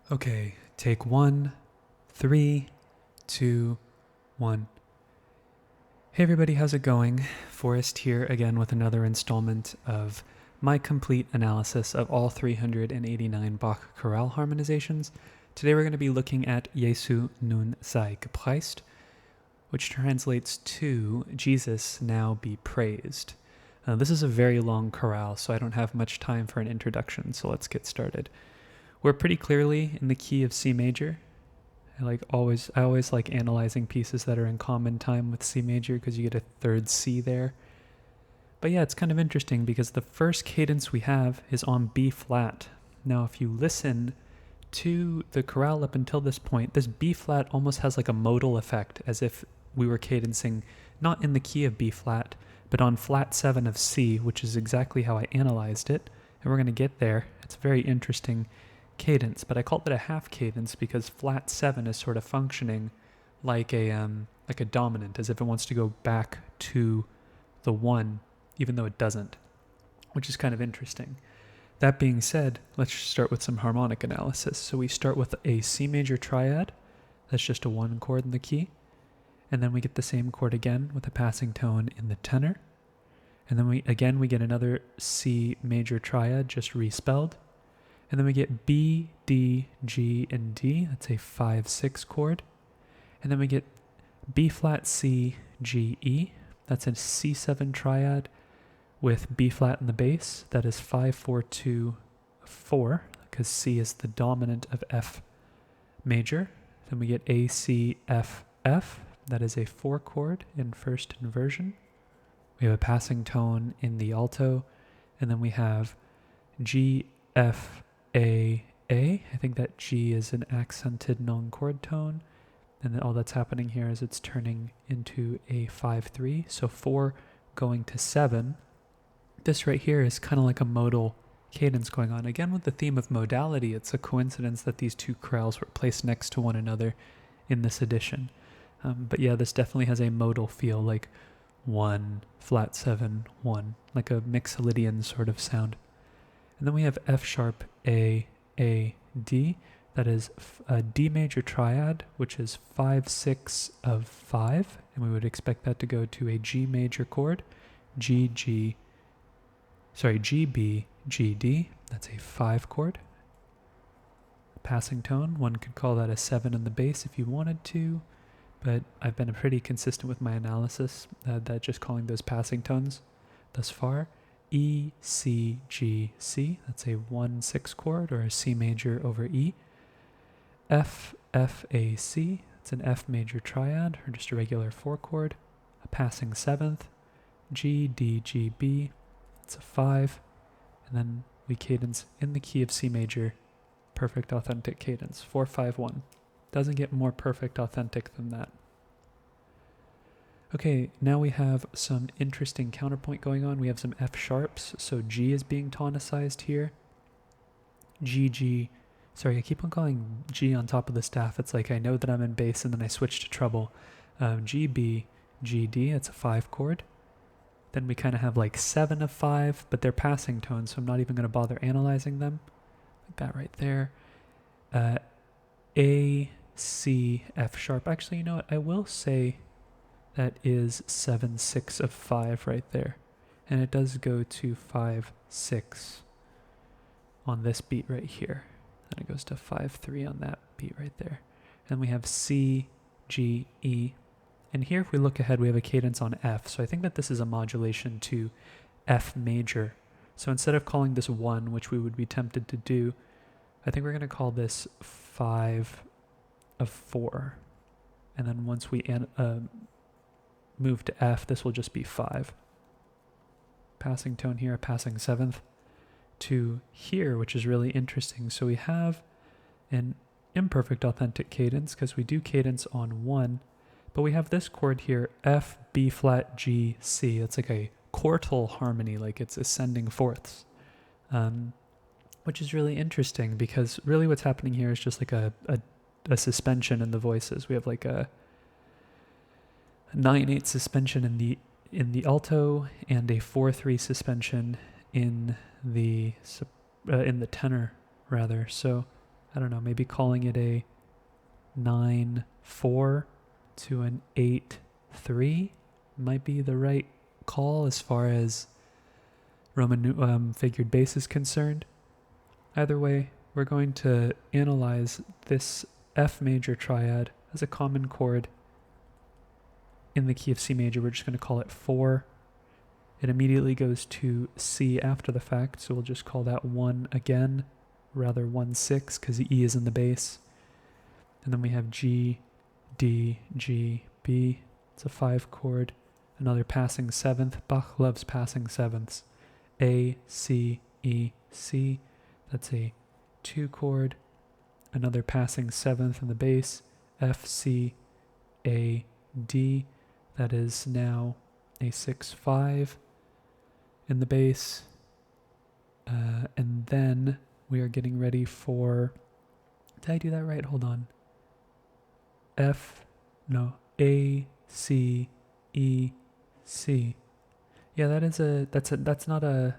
Okay, take 1, 3, 2, 1. Hey everybody, how's it going? Forrest here again with another installment of my complete analysis of all 389 Bach chorale harmonizations. Today we're going to be looking at Jesu nun sei gepreist, which translates to Jesus now be praised. This is a very long chorale, so I don't have much time for an introduction, so let's get started. We're pretty clearly in the key of C major. I always like analyzing pieces that are in common time with C major because you get a third C there. But yeah, it's kind of interesting because the first cadence we have is on B flat. Now, if you listen to the chorale up until this point, this B flat almost has like a modal effect, as if we were cadencing not in the key of B flat, but on flat 7 of C, which is exactly how I analyzed it. And we're going to get there. It's a very interesting cadence, but I called it a half cadence because flat 7 is sort of functioning like a dominant, as if it wants to go back to the 1, even though it doesn't, which is kind of interesting. That being said, let's start with some harmonic analysis. So we start with a C major triad. That's just a 1 chord in the key. And then we get the same chord again with a passing tone in the tenor. And then we get another C major triad, just respelled. And then we get B, D, G, and D. That's a 5-6 chord. And then we get B flat, C, G, E. That's a C7 triad with B flat in the bass. That is 5-4-2-4, because C is the dominant of F major. Then we get A, C, F, F. That is a 4 chord in first inversion. We have a passing tone in the alto. And then we have G, F, A. I think that G is an accented non-chord tone. And then all that's happening here is it's turning into a 5-3. So 4 going to 7. This right here is kind of like a modal cadence going on. Again, with the theme of modality, it's a coincidence that these two chorales were placed next to one another in this edition. But yeah, this definitely has a modal feel, like 1, flat 7, 1, like a Mixolydian sort of sound. And then we have F sharp, A, D. That is a D major triad, which is 5-6 of 5. And we would expect that to go to a G major chord, G, B, G, D. That's a 5 chord. Passing tone, one could call that a 7 in the bass if you wanted to. But I've been pretty consistent with my analysis, that just calling those passing tones thus far. E, C, G, C. That's a 1-6 chord, or a C major over E. F, F, A, C. It's an F major triad, or just a regular 4 chord. A passing 7th. G, D, G, B. It's a 5. And then we cadence in the key of C major. Perfect authentic cadence. 4-5-1. Doesn't get more perfect authentic than that. Okay, now we have some interesting counterpoint going on. We have some F sharps, so G is being tonicized here. G. Sorry, I keep on calling G on top of the staff. It's like I know that I'm in bass and then I switch to treble. G, B, G, D, that's a 5 chord. Then we kind of have like 7 of 5, but they're passing tones, so I'm not even going to bother analyzing them. Like that right there. A, C, F sharp. Actually, you know what? I will say that is 7-6 of 5 right there. And it does go to 5-6 on this beat right here. Then it goes to 5-3 on that beat right there. And we have C, G, E. And here, if we look ahead, we have a cadence on F. So I think that this is a modulation to F major. So instead of calling this 1, which we would be tempted to do, I think we're going to call this 5 of 4. And then once we move to F, this will just be 5. Passing tone here, passing 7th to here, which is really interesting. So we have an imperfect authentic cadence because we do cadence on 1, but we have this chord here, F, B flat, G, C. It's like a quartal harmony, like it's ascending fourths, which is really interesting because really what's happening here is just like a suspension in the voices. We have like a 9-8 suspension in the alto and a 4-3 suspension in the tenor rather. So I don't know, maybe calling it a 9-4 to an 8-3 might be the right call as far as Roman figured bass is concerned. Either way, we're going to analyze this F major triad as a common chord in the key of C major. We're just going to call it 4. It immediately goes to C after the fact, so we'll just call that 1 again, rather 1-6, because the E is in the bass. And then we have G, D, G, B. It's a 5 chord. Another passing 7th. Bach loves passing 7ths. A, C, E, C. That's a 2 chord. Another passing 7th in the bass. F, C, A, D. That is now a 6-5 in the bass. And then we are getting ready for... Did I do that right? Hold on. A, C, E, C. Yeah, that's not a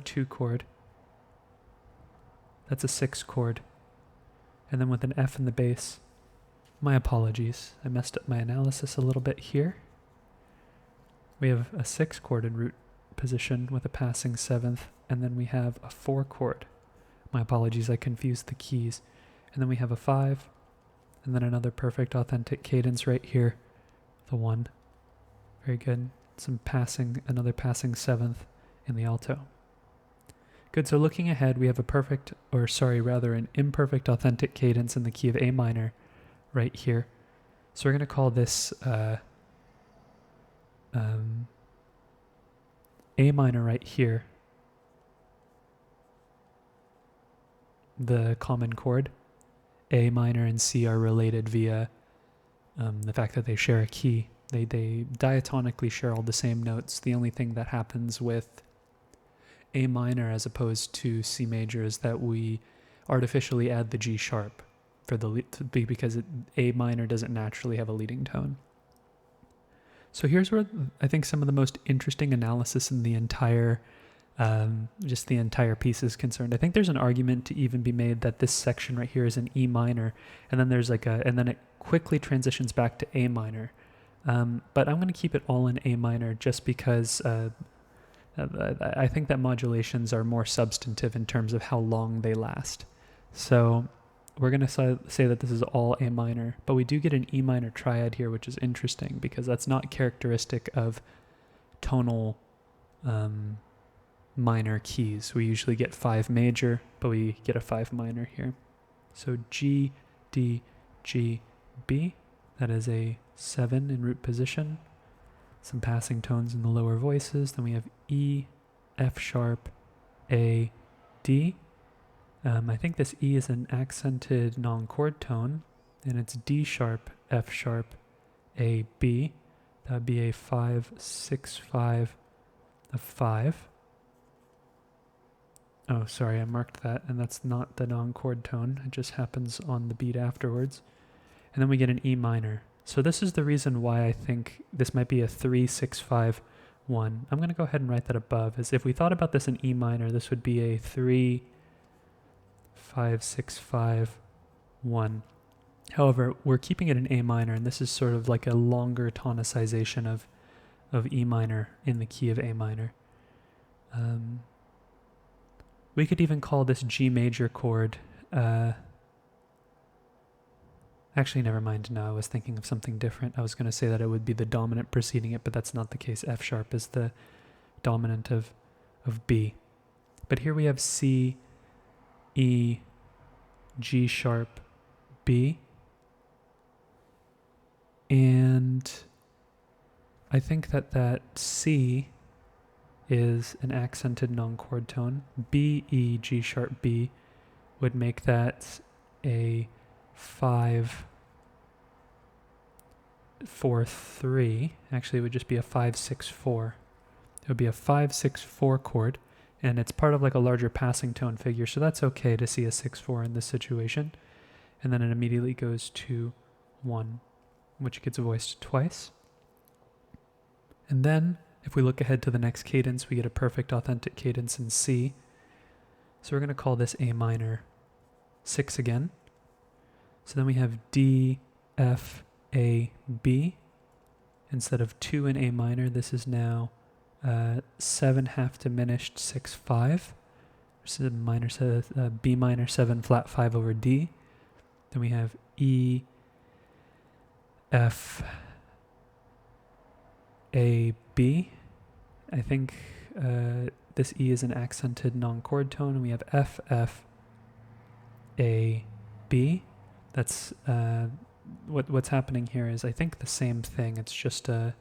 2 chord. That's a 6 chord. And then with an F in the bass. My apologies. I messed up my analysis a little bit here. We have a 6 chord in root position with a passing 7th, and then we have a 4 chord. My apologies, I confused the keys. And then we have a 5, and then another perfect authentic cadence right here, the 1. Very good. Another passing 7th in the alto. Good, so looking ahead, we have an imperfect authentic cadence in the key of A minor right here. So we're going to call this A minor right here the common chord. A minor and C are related via the fact that they share a key. They diatonically share all the same notes. The only thing that happens with A minor as opposed to C major is that we artificially add the G sharp for because A minor doesn't naturally have a leading tone. So here's where I think some of the most interesting analysis in the entire piece is concerned. I think there's an argument to even be made that this section right here is an E minor, and then and then it quickly transitions back to A minor. But I'm going to keep it all in A minor just because I think that modulations are more substantive in terms of how long they last. So we're going to say that this is all A minor, but we do get an E minor triad here, which is interesting because that's not characteristic of tonal minor keys. We usually get 5 major, but we get a 5 minor here. So G, D, G, B, that is a 7 in root position. Some passing tones in the lower voices. Then we have E, F sharp, A, D. I think this E is an accented non-chord tone, and it's D sharp, F sharp, A, B. That would be a 5, 6, 5, a 5. Oh, sorry, I marked that, and that's not the non-chord tone. It just happens on the beat afterwards. And then we get an E minor. So this is the reason why I think this might be a 3, 6, 5, 1. I'm going to go ahead and write that above, as if we thought about this in E minor, this would be a 3, 5, 6, 5, 1. However, we're keeping it in A minor, and this is sort of like a longer tonicization of E minor in the key of A minor. We could even call this G major chord. Actually, never mind. No, I was thinking of something different. I was going to say that it would be the dominant preceding it, but that's not the case. F sharp is the dominant of B. But here we have C, E, G sharp, B. And I think that C is an accented non-chord tone. B, E, G sharp, B would make that a 5, 4, 3. Actually, it would just be a 5, 6, 4. It would be a 5, 6, 4 chord, and it's part of like a larger passing tone figure, so that's okay to see a 6, 4 in this situation. And then it immediately goes to 1, which gets voiced twice. And then, if we look ahead to the next cadence, we get a perfect authentic cadence in C. So we're going to call this A minor 6 again. So then we have D, F, A, B. Instead of 2 in A minor, this is now 7 half diminished 6, 5. This is B minor 7 flat 5 over D. Then we have E, F, A, B. I think this E is an accented non-chord tone, and we have F, F, A, B. That's what's happening here is I think the same thing. It's just a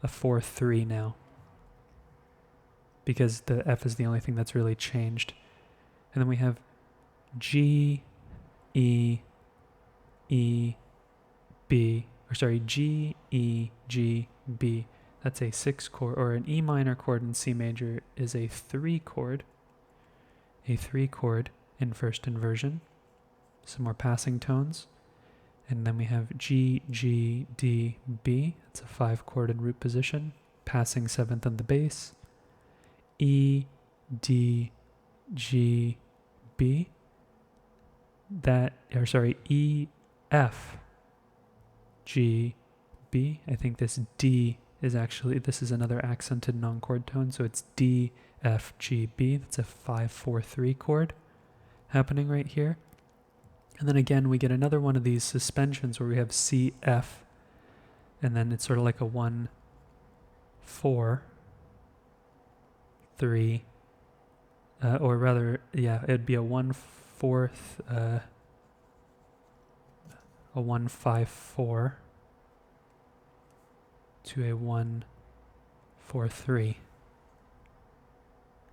4-3 now, because the F is the only thing that's really changed. And then we have G, E, E, B, or sorry, G, E, G, B. That's a 6 chord, or an E minor chord in C major is a 3 chord. A 3 chord in first inversion. Some more passing tones. And then we have G, G, D, B. That's a 5 chord in root position. Passing 7th on the bass. E, D, G, B. E, F, G, B. I think this D is actually, this is another accented non-chord tone, so it's D, F, G, B. That's a 5-4-3 chord happening right here. And then again, we get another one of these suspensions where we have C, F, and then it's sort of like a 1, 4, 3, or rather, yeah, it'd be a 1/4, a 1-5-4 to a 1-4-3.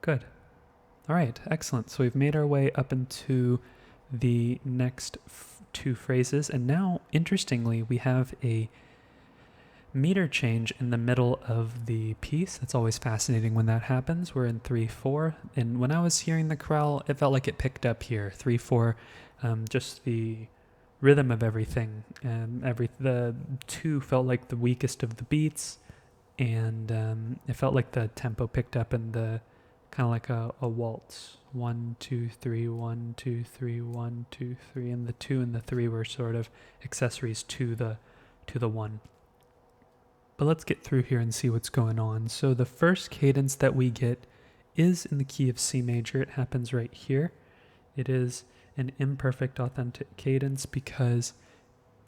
Good. All right, excellent. So we've made our way up into the next 2 phrases, and now, interestingly, we have a meter change in the middle of the piece. That's always fascinating when that happens. We're in 3/4, and when I was hearing the chorale, it felt like it picked up here. 3/4, just the rhythm of everything, and the 2 felt like the weakest of the beats, and it felt like the tempo picked up in the kind of like a waltz. 1, 2, 3, 1, 2, 3, 1, 2, 3, and the 2 and the 3 were sort of accessories to the 1. But let's get through here and see what's going on. So the first cadence that we get is in the key of C major. It happens right here. It is an imperfect authentic cadence because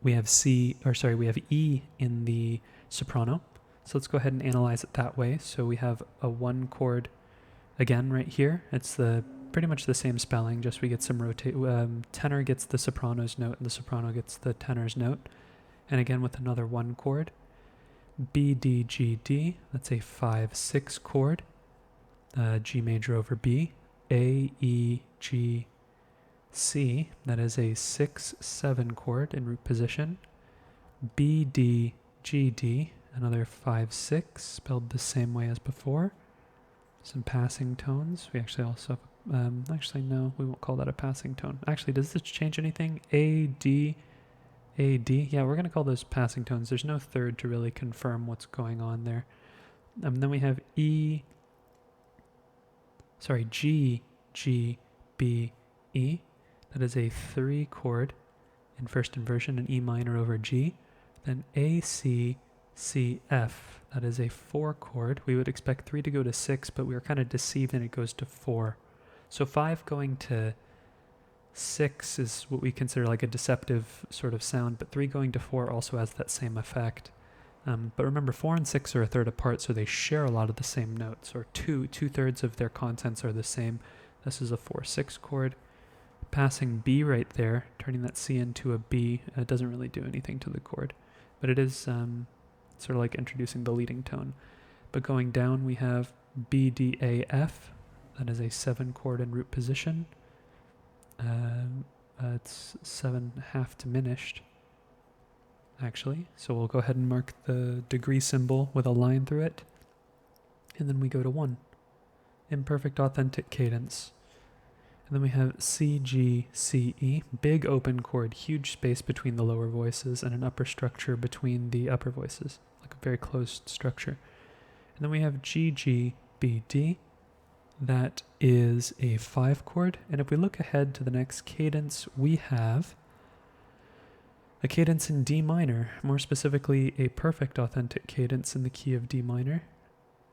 we have we have E in the soprano. So let's go ahead and analyze it that way. So we have a 1 chord again right here. It's pretty much the same spelling, just we get some tenor gets the soprano's note and the soprano gets the tenor's note. And again with another 1 chord. B, D, G, D, that's a 5-6 chord. G major over B. A, E, G, C, that is a 6-7 chord in root position. B, D, G, D, another 5-6, spelled the same way as before. Some passing tones. We actually also have, actually no, we won't call that a passing tone. Actually, does this change anything? A, D, A, D. Yeah, we're going to call those passing tones. There's no third to really confirm what's going on there. Then we have G, G, B, E. That is a 3 chord in first inversion, an E minor over G. Then A, C, C, F. That is a 4 chord. We would expect 3 to go to 6, but we were kind of deceived and it goes to 4. So 5 going to 6 is what we consider like a deceptive sort of sound, but 3 going to 4 also has that same effect. But remember, 4 and 6 are a third apart, so they share a lot of the same notes, or 2/3 of their contents are the same. This is a 4-6 chord. Passing B right there, turning that C into a B, doesn't really do anything to the chord, but it is sort of like introducing the leading tone. But going down, we have B, D, A, F. That is a 7 chord in root position. It's 7 half diminished, actually. So we'll go ahead and mark the degree symbol with a line through it. And then we go to 1. Imperfect authentic cadence. And then we have C, G, C, E. Big open chord, huge space between the lower voices and an upper structure between the upper voices, like a very closed structure. And then we have G, G, B, D. that is a 5 chord. And if we look ahead to the next cadence, we have a cadence in D minor, more specifically a perfect authentic cadence in the key of D minor.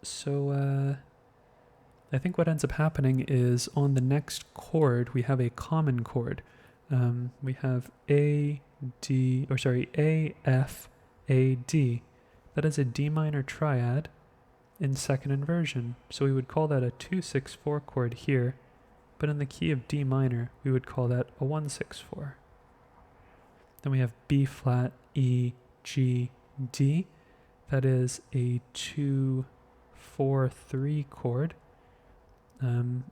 So I think what ends up happening is on the next chord, we have a common chord. We have A, F, A, D. That is a D minor triad in second inversion. So we would call that a 2-6-4 chord here, but in the key of D minor, we would call that a 1-6-4. Then we have B flat, E, G, D. That is a 2-4-3 chord.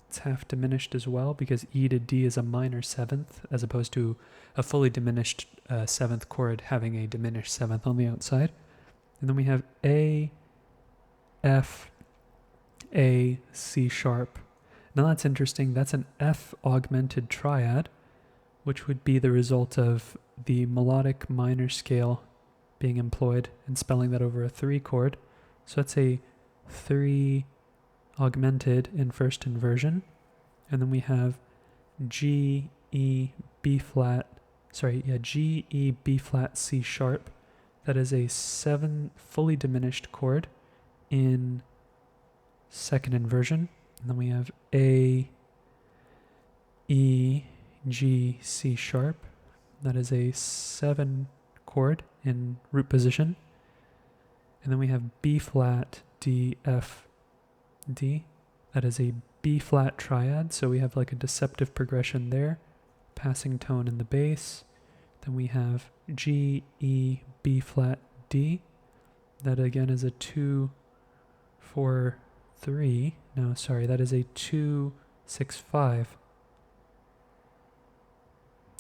It's half diminished as well because E to D is a minor seventh as opposed to a fully diminished seventh chord having a diminished seventh on the outside. And then we have A, F, A, C sharp. Now that's interesting. That's an F augmented triad, which would be the result of the melodic minor scale being employed and spelling that over a 3 chord. So that's a 3 augmented in first inversion. And then we have G, E, B flat, G, E, B flat, C sharp. That is a 7 fully diminished chord in second inversion. And then we have A, E, G, C sharp. That is a 7 chord in root position. And then we have B flat, D, F, D. That is a B flat triad. So we have like a deceptive progression there. Passing tone in the bass. Then we have G, E, B flat, D. That again is a 2-4-3. No, sorry, that is a 2-6-5.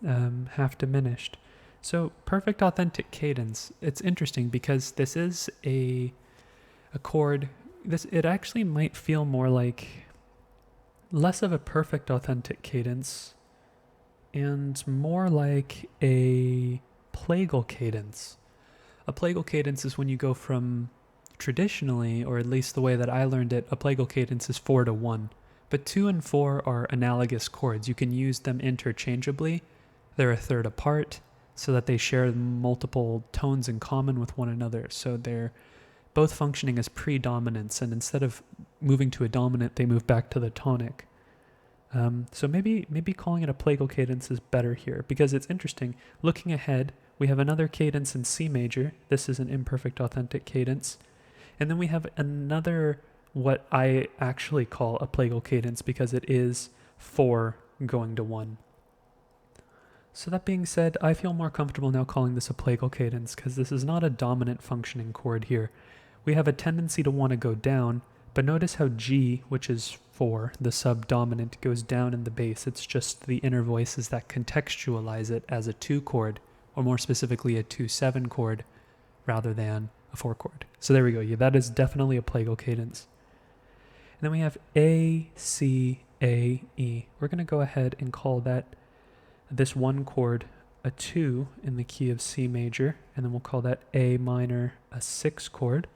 Half diminished. So perfect authentic cadence. It's interesting because this is a chord. It actually might feel more like less of a perfect authentic cadence and more like a plagal cadence. A plagal cadence is when you go from traditionally, or at least the way that I learned it, a plagal cadence is 4-1. But 2 and 4 are analogous chords. You can use them interchangeably. They're a third apart so that they share multiple tones in common with one another. So they're both functioning as predominants, and instead of moving to a dominant, they move back to the tonic. So maybe calling it a plagal cadence is better here, because it's interesting. Looking ahead, we have another cadence in C major. This is an imperfect authentic cadence. And then we have another, what I actually call a plagal cadence, because it is 4 going to 1. So that being said, I feel more comfortable now calling this a plagal cadence, because this is not a dominant functioning chord here. We have a tendency to want to go down, but notice how G, which is 4, the subdominant, goes down in the bass. It's just the inner voices that contextualize it as a 2 chord, or more specifically a 2-7 chord, rather than a 4 chord. So there we go. Yeah, that is definitely a plagal cadence. And then we have A, C, A, E. We're going to go ahead and call this one chord a 2 in the key of C major, and then we'll call that A minor a 6 chord.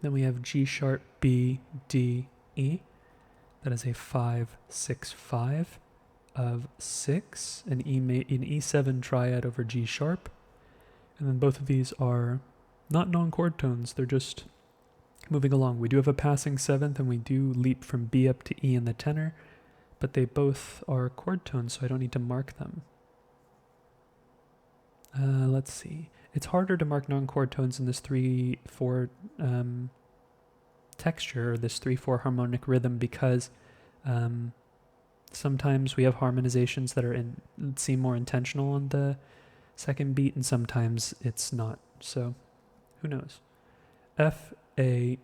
Then we have G sharp, B, D, E. That is a 5-6-5 of 6, an E7 triad over G sharp. And then both of these are not known chord tones, they're just moving along. We do have a passing 7th, and we do leap from B up to E in the tenor, but they both are chord tones, so I don't need to mark them. Let's see. It's harder to mark non-chord tones in this 3-4 texture, or this 3-4 harmonic rhythm, because sometimes we have harmonizations that seem more intentional on the second beat, and sometimes it's not. So who knows? F, A,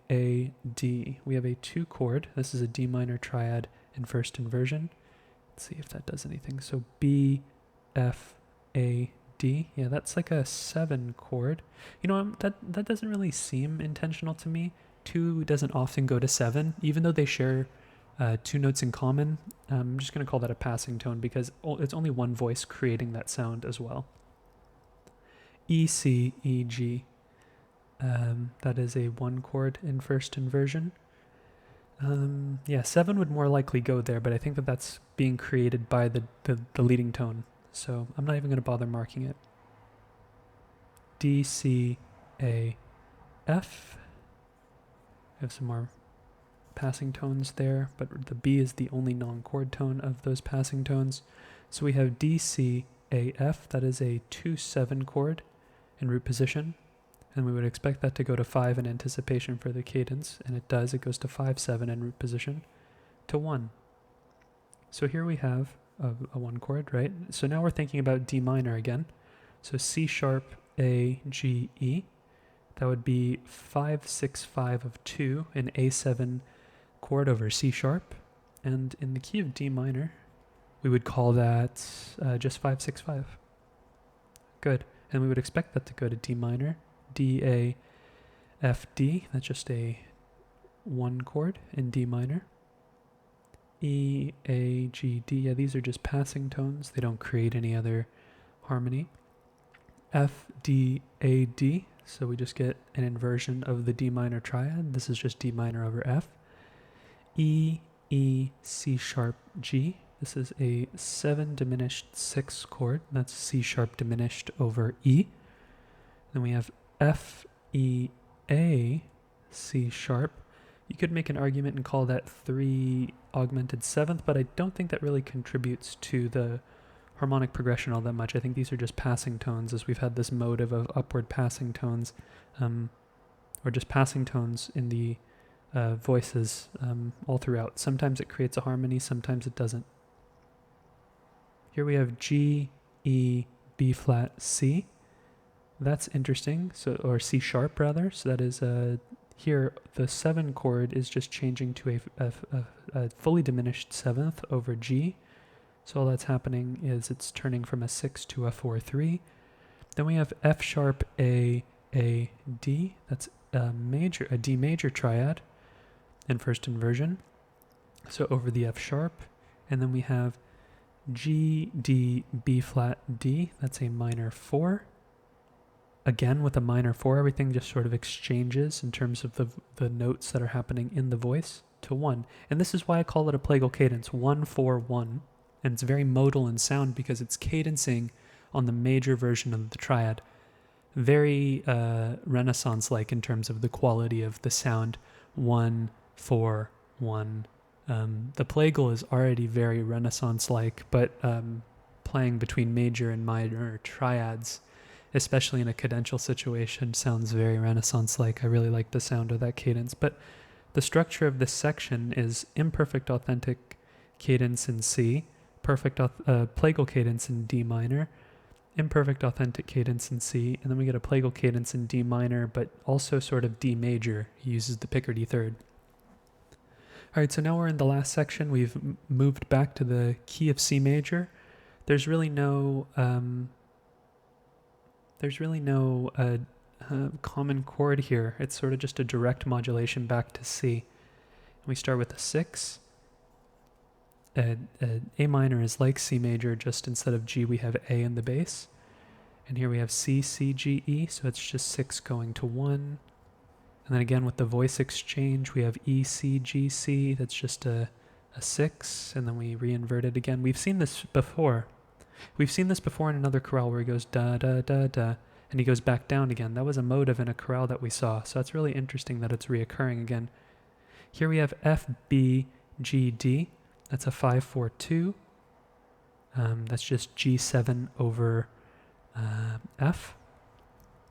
D. We have a 2 chord. This is a D minor triad in first inversion. Let's see if that does anything. So B, F, A, D. Yeah, that's like a 7 chord. You know, that doesn't really seem intentional to me. 2 doesn't often go to 7, even though they share 2 notes in common. I'm just going to call that a passing tone because it's only one voice creating that sound as well. E, C, E, G. That is a 1 chord in first inversion. Yeah, 7 would more likely go there, but I think that that's being created by the leading tone. So I'm not even going to bother marking it. D, C, A, F. I have some more passing tones there, but the B is the only non-chord tone of those passing tones. So we have D, C, A, F. That is a 2-7 chord in root position. And we would expect that to go to 5 in anticipation for the cadence, and it does. It goes to 5-7 in root position to 1. So here we have a 1 chord, right? So now we're thinking about D minor again. So C sharp, A, G, E. That would be 5-6-5 of 2, an A7 chord over C sharp. And in the key of D minor, we would call that just 5-6-5. Good. And we would expect that to go to D minor. D, A, F, D. That's just a 1 chord in D minor. E, A, G, D. Yeah, these are just passing tones. They don't create any other harmony. F, D, A, D. So we just get an inversion of the D minor triad. This is just D minor over F. E, E, C sharp, G. This is a 7 diminished 6 chord. That's C sharp diminished over E. Then we have F, E, A, C sharp. You could make an argument and call that 3 augmented 7th, but I don't think that really contributes to the harmonic progression all that much. I think these are just passing tones, as we've had this motive of upward passing tones, or just passing tones in the voices all throughout. Sometimes it creates a harmony, sometimes it doesn't. Here we have G, E, B flat, C. That's interesting. So, or C sharp rather. So that is here the 7 chord is just changing to a fully diminished 7th over G. So all that's happening is it's turning from a 6 to a 4-3. Then we have F sharp, A, D. That's a D major triad in first inversion. So over the F sharp. And then we have G, D, B flat, D. That's a minor 4. Again, with a minor 4, everything just sort of exchanges in terms of the notes that are happening in the voice to 1. And this is why I call it a plagal cadence, 1-4-1. And it's very modal in sound because it's cadencing on the major version of the triad. Very Renaissance-like in terms of the quality of the sound, 1-4-1. The plagal is already very Renaissance-like, but playing between major and minor triads, especially in a cadential situation, sounds very Renaissance-like. I really like the sound of that cadence. But the structure of this section is imperfect authentic cadence in C, perfect plagal cadence in D minor, imperfect authentic cadence in C, and then we get a plagal cadence in D minor, but also sort of D major. He uses the Picardy third. All right, so now we're in the last section. We've moved back to the key of C major. There's really no common chord here. It's sort of just a direct modulation back to C. We start with a 6. A minor is like C major, just instead of G we have A in the bass. And here we have C, C, G, E, so it's just 6 going to 1. And then again with the voice exchange, we have E, C, G, C, that's just a 6, and then we reinvert it again. We've seen this before. We've seen this before in another chorale where he goes da, da, da, da, and he goes back down again. That was a motive in a chorale that we saw, so that's really interesting that it's reoccurring again. Here we have F, B, G, D. That's a 5-4-2. That's just G7 over F.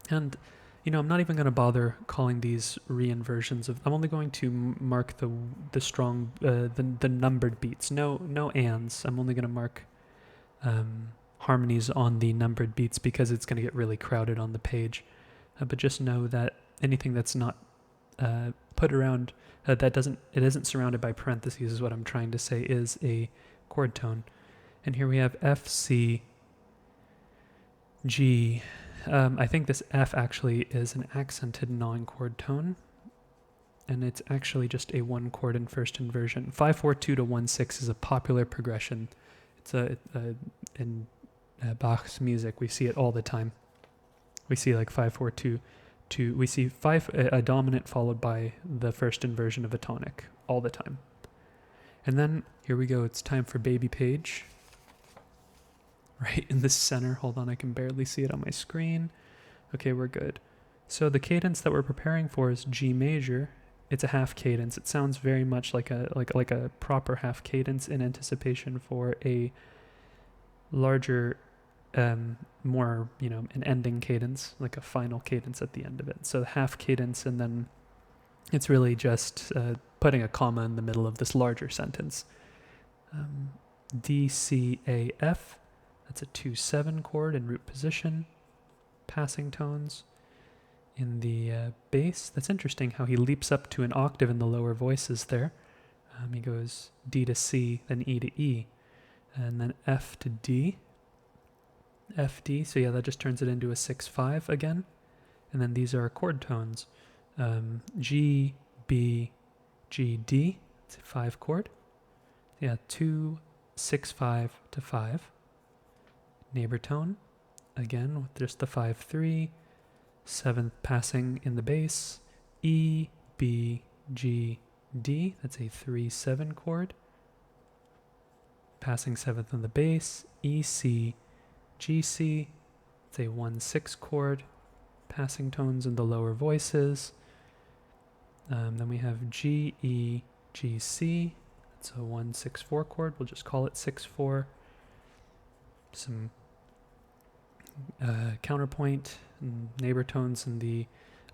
And, I'm not even going to bother calling these reinversions of. I'm only going to mark the strong, the numbered beats. No ands. I'm only going to mark harmonies on the numbered beats because it's going to get really crowded on the page. But just know that anything that's not put around it isn't surrounded by parentheses is what I'm trying to say is a chord tone. And here we have F, C, G. I think this F actually is an accented non-chord tone, and it's actually just a 1 chord in first inversion. 5-4-2 to 1-6 is a popular progression. It's in Bach's music, we see it all the time. We see like 5-4-2. We see a dominant followed by the first inversion of a tonic all the time. And then here we go. It's time for baby page. Right in the center. Hold on, I can barely see it on my screen. Okay, we're good. So the cadence that we're preparing for is G major. It's a half cadence. It sounds very much like a proper half cadence in anticipation for a larger, more, an ending cadence, like a final cadence at the end of it. So half cadence, and then it's really just putting a comma in the middle of this larger sentence. D, C, A, F. That's a 2-7 chord in root position. Passing tones. In the bass, that's interesting how he leaps up to an octave in the lower voices there. He goes D to C, then E to E, and then F to D. F, D, so yeah, that just turns it into a 6-5 again. And then these are chord tones. G, B, G, D, it's a 5 chord. Yeah, 2, 6, 5 to 5. Neighbor tone, again with just the 5-3. 7th passing in the bass, E, B, G, D, that's a 3-7 chord. Passing 7th in the bass, E, C, G, C, it's a 1-6 chord. Passing tones in the lower voices. Then we have G, E, G, C, it's a 1-6-4 chord, we'll just call it 6-4. Some counterpoint, neighbor tones in the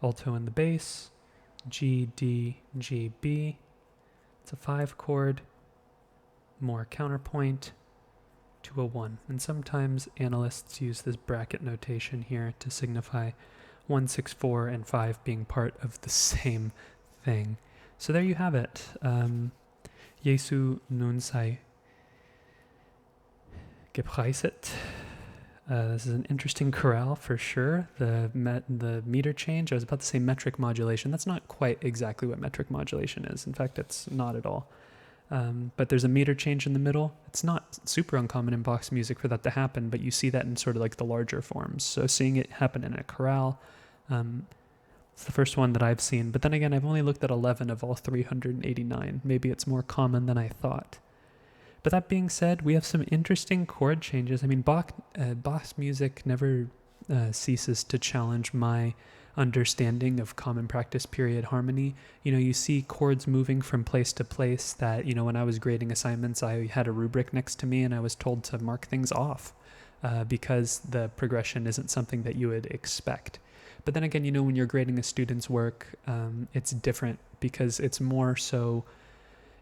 alto and the bass. G, D, G, B. It's a 5 chord. More counterpoint to a 1. And sometimes analysts use this bracket notation here to signify 1, 6, 4, and 5 being part of the same thing. So there you have it. Jesu nun sei gepreiset. This is an interesting chorale for sure. The meter change, I was about to say metric modulation. That's not quite exactly what metric modulation is. In fact, it's not at all. But there's a meter change in the middle. It's not super uncommon in Bach's music for that to happen, but you see that in sort of like the larger forms. So seeing it happen in a chorale, it's the first one that I've seen. But then again, I've only looked at 11 of all 389. Maybe it's more common than I thought. But that being said, we have some interesting chord changes. I mean, Bach's music never ceases to challenge my understanding of common practice period harmony. You see chords moving from place to place that, when I was grading assignments, I had a rubric next to me and I was told to mark things off because the progression isn't something that you would expect. But then again, when you're grading a student's work, it's different because it's more so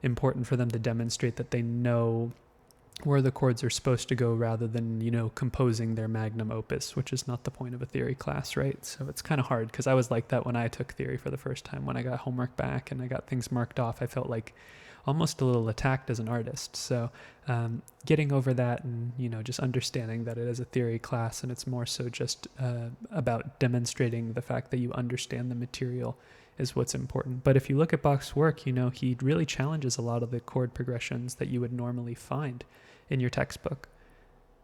important for them to demonstrate that they know where the chords are supposed to go rather than, composing their magnum opus, which is not the point of a theory class, right? So it's kind of hard because I was like that when I took theory for the first time. When I got homework back and I got things marked off, I felt like almost a little attacked as an artist. So getting over that and, just understanding that it is a theory class and it's more so just about demonstrating the fact that you understand the material is what's important. But if you look at Bach's work, he really challenges a lot of the chord progressions that you would normally find in your textbook,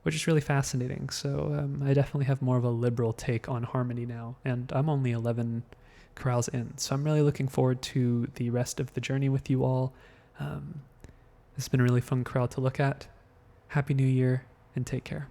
which is really fascinating. So I definitely have more of a liberal take on harmony now, and I'm only 11 chorales in, so I'm really looking forward to the rest of the journey with you all. It's been a really fun chorale to look at. Happy New Year, and take care.